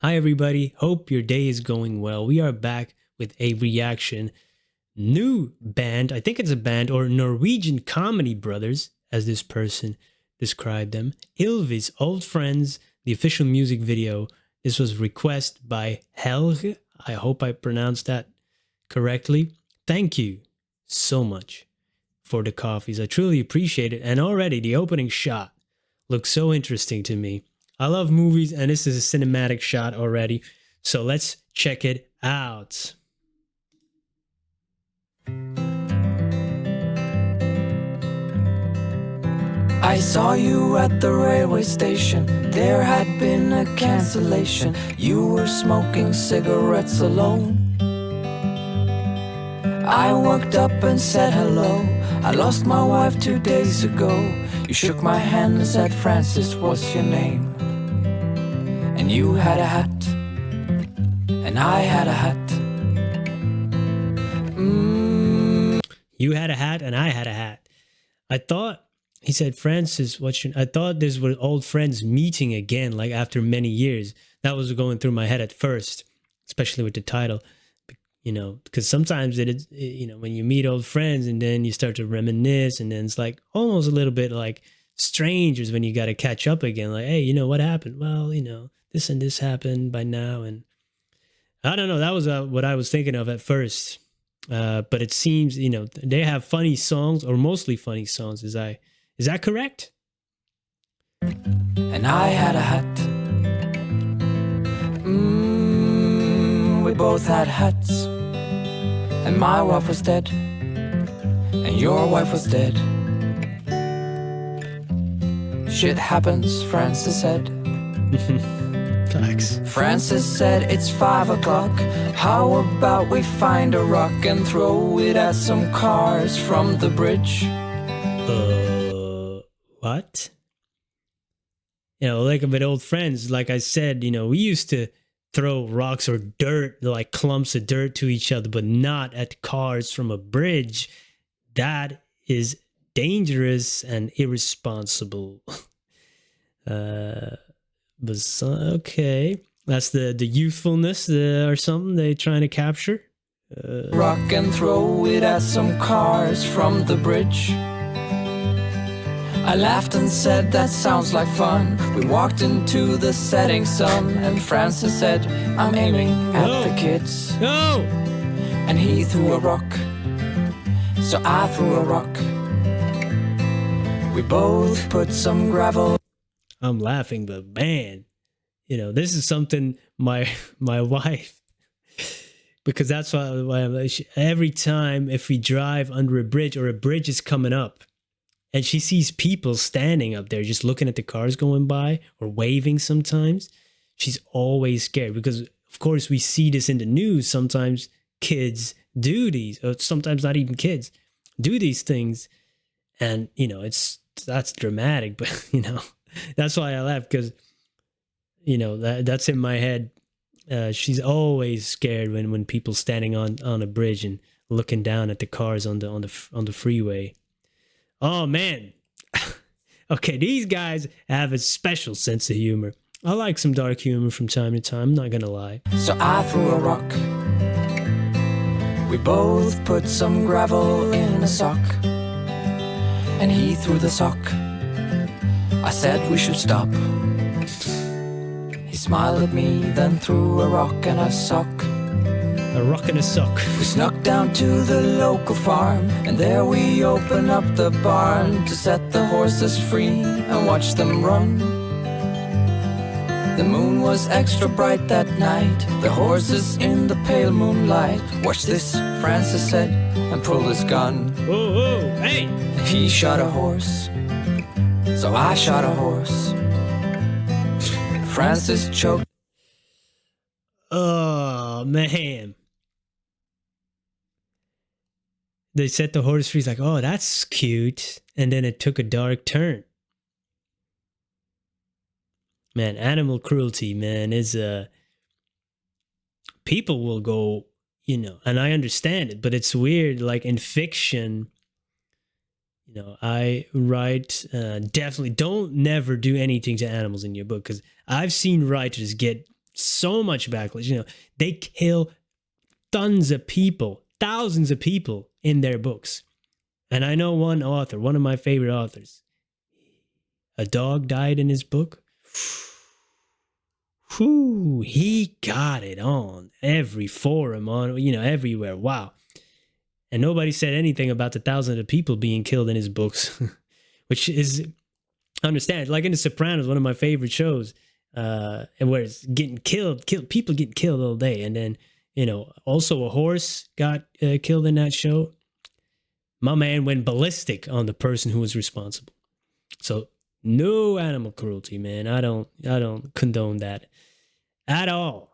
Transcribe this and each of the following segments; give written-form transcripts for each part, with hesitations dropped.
Hi, everybody. Hope your day is going well. We are back with a reaction. New band, I think it's a band, or Norwegian comedy brothers, as this person described them. Ylvis, Old Friends, the official music video. This was requested by Helge. I hope I pronounced that correctly. Thank you so much for the coffees. I truly appreciate it. And already the opening shot looks so interesting to me. I love movies, and this is a cinematic shot already. So let's check it out. I saw you at the railway station. There had been a cancellation. You were smoking cigarettes alone. I walked up and said hello. I lost my wife 2 days ago. You shook my hand and said, Francis, what's your name? And you had a hat, and I had a hat. You had a hat, and I had a hat. I thought, he said, Francis, I thought this was old friends meeting again, like after many years. That was going through my head at first, especially with the title. You know, because sometimes it is, you know, when you meet old friends and then you start to reminisce, and then it's like almost a little bit like strangers when you got to catch up again. Like, hey, you know, what happened? Well, you know, this and this happened by now. And I don't know. That was what I was thinking of at first. But it seems, you know, they have funny songs, or mostly funny songs. Is that correct? And I had a hat. We both had hats. And my wife was dead. And your wife was dead. Shit happens, Francis said. Thanks. Francis said, it's 5 o'clock. How about we find a rock and throw it at some cars from the bridge? What? You know, like with old friends, like I said, you know, we used to throw rocks or dirt, like clumps of dirt to each other, but not at cars from a bridge. That is dangerous and irresponsible. But okay, that's the youthfulness or something they trying to capture. Rock and throw it at some cars from the bridge. I laughed and said, that sounds like fun. We walked into the setting sun, and Francis said, I'm aiming at the kids. No! And he threw a rock, so I threw a rock. We both put some gravel. I'm laughing, but man, you know, this is something my wife, because that's why I'm like, every time if we drive under a bridge or a bridge is coming up, and she sees people standing up there just looking at the cars going by or waving sometimes, she's always scared, because of course we see this in the news. Sometimes kids do these, or sometimes not even kids do these things. And, you know, that's dramatic, but, you know, that's why I laugh, because, you know, that's in my head. She's always scared when people standing on a bridge and looking down at the cars on the freeway. Oh man. Okay, these guys have a special sense of humor. I like some dark humor from time to time, I'm not gonna lie. So I threw a rock. We both put some gravel in a sock, and he threw the sock. I said we should stop. He smiled at me, then threw a rock and a sock. A rock and a sock. We snuck down to the local farm, and there we opened up the barn to set the horses free and watch them run. The moon was extra bright that night, the horses in the pale moonlight. Watch this, Francis said, and pulled his gun. Whoa, whoa, hey! He shot a horse, so I shot a horse. Francis choked. Oh man. They set the horse free. He's like, oh, that's cute. And then it took a dark turn. Man, animal cruelty, man, is people will go, you know, and I understand it, but it's weird. Like in fiction, you know, I write, definitely don't never do anything to animals in your book, because I've seen writers get so much backlash. You know, they kill tons of people, thousands of people in their books. And I know one author, one of my favorite authors, a dog died in his book. Whew, he got it on every forum, on, you know, everywhere. Wow. And nobody said anything about the thousands of people being killed in his books, which is, understand, like in The Sopranos, one of my favorite shows, and where it's getting killed, people getting killed all day. And then, you know, also a horse got killed in that show. My man went ballistic on the person who was responsible. So no animal cruelty, man. I don't condone that at all.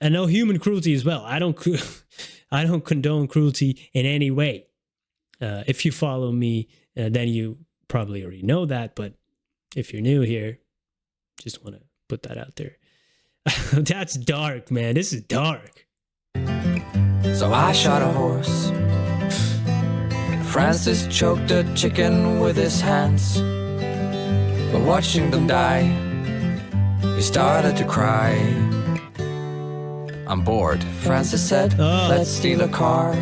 And no human cruelty as well. I don't condone cruelty in any way. If you follow me, then you probably already know that. But if you're new here, just want to put that out there. That's dark, man. This is dark. So I shot a horse. Francis choked a chicken with his hands. But watching them die, he started to cry. I'm bored, Francis said. Let's steal a car.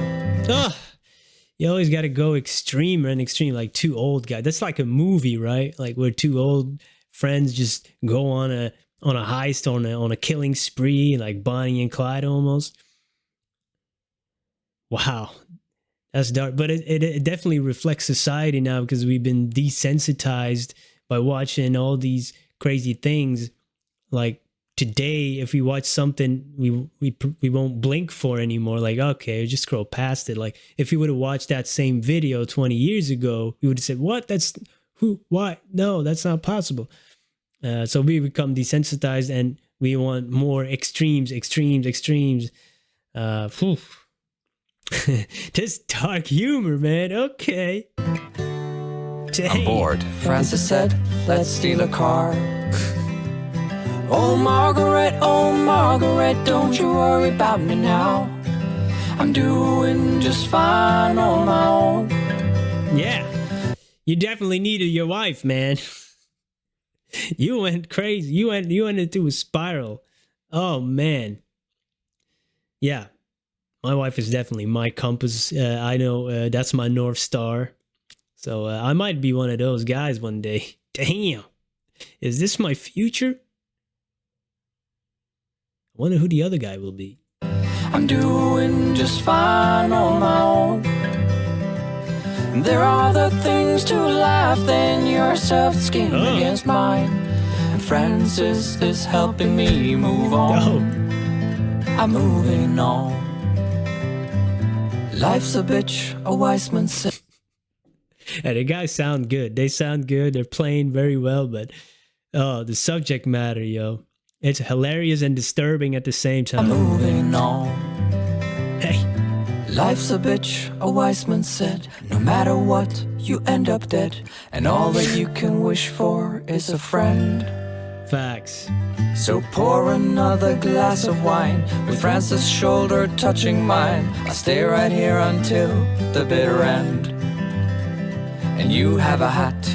You always got to go extreme and extreme, like two old guys. That's like a movie, right? Like where two old friends just go on a heist, on a killing spree, like Bonnie and Clyde almost. Wow, that's dark. But it definitely reflects society now, because we've been desensitized by watching all these crazy things. Like today, if we watch something, we won't blink for anymore. Like, okay, just scroll past it. Like if we would have watched that same video 20 years ago, we would have said, what? That's who? Why? No, that's not possible. So we become desensitized, and we want more extremes. Just dark humor, man. Okay. Dang. I'm bored, Francis said. Let's steal a car. Oh, Margaret, don't you worry about me now. I'm doing just fine on my own. Yeah. You definitely needed your wife, man. You went crazy. You went into a spiral. Oh, man. Yeah. My wife is definitely my compass. I know that's my North Star. So I might be one of those guys one day. Damn. Is this my future? I wonder who the other guy will be. I'm doing just fine on my own. There are other things to life than your soft skin against mine. And Francis is helping me move on. I'm moving on. Life's a bitch, a wise man said. And the guys sound good. They sound good. They're playing very well, but the subject matter, yo. It's hilarious and disturbing at the same time. I'm moving on. Hey. Life's a bitch, a wise man said. No matter what, you end up dead. And all that you can wish for is a friend. Facts. So pour another glass of wine, with Francis' shoulder touching mine. I'll stay right here until the bitter end. And you have a hat,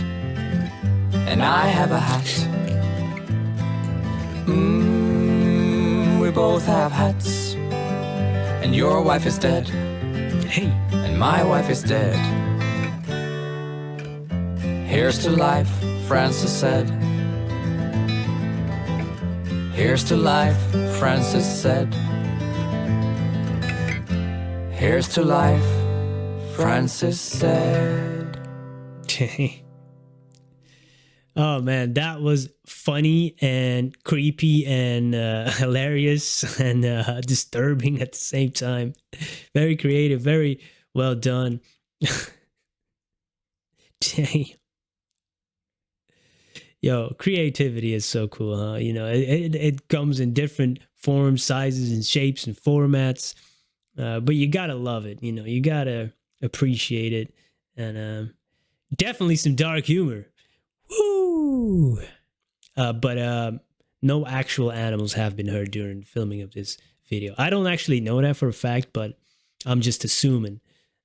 and I have a hat. We both have hats. And your wife is dead. Hey. And my wife is dead. Here's to life, Francis said. Here's to life, Francis said. Here's to life, Francis said. Oh man, that was funny and creepy and hilarious and disturbing at the same time. Very creative, very well done. Damn. Yo, creativity is so cool, huh? You know, it comes in different forms, sizes, and shapes and formats. But you gotta love it. You know, you gotta appreciate it. And definitely some dark humor. Woo! But no actual animals have been hurt during the filming of this video. I don't actually know that for a fact, but I'm just assuming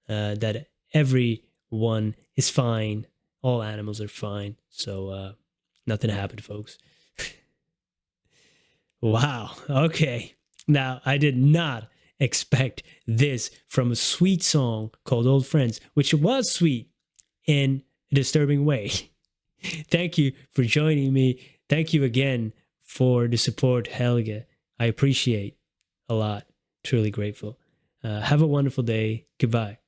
that everyone is fine. All animals are fine. So nothing happened, folks. Wow. Okay. Now, I did not expect this from a sweet song called Old Friends, which was sweet in a disturbing way. Thank you for joining me. Thank you again for the support, Helga. I appreciate a lot. Truly grateful. Have a wonderful day. Goodbye.